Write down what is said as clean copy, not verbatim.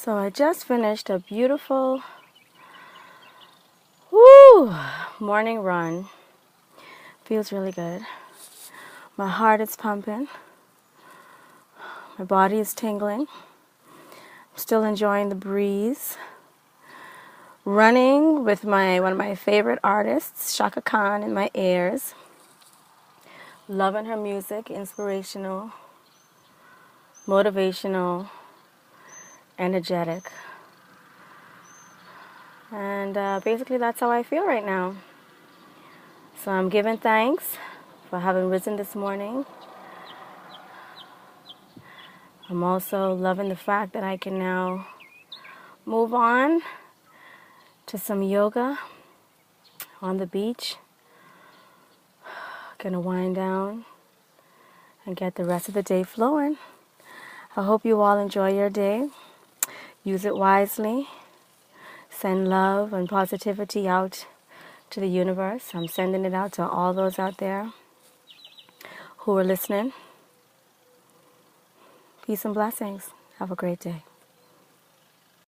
So I just finished a beautiful morning run. Feels really good. My heart is pumping. My body is tingling. I'm still enjoying the breeze. Running with one of my favorite artists, Chaka Khan, in my ears. Loving her music, inspirational, motivational, energetic. And basically that's how I feel right now. So I'm giving thanks for having risen this morning. I'm also loving the fact that I can now move on to some yoga on the beach. Gonna wind down and get the rest of the day flowing. I hope you all enjoy your day. Use it wisely. Send love and positivity out to the universe. I'm sending it out to all those out there who are listening. Peace and blessings. Have a great day.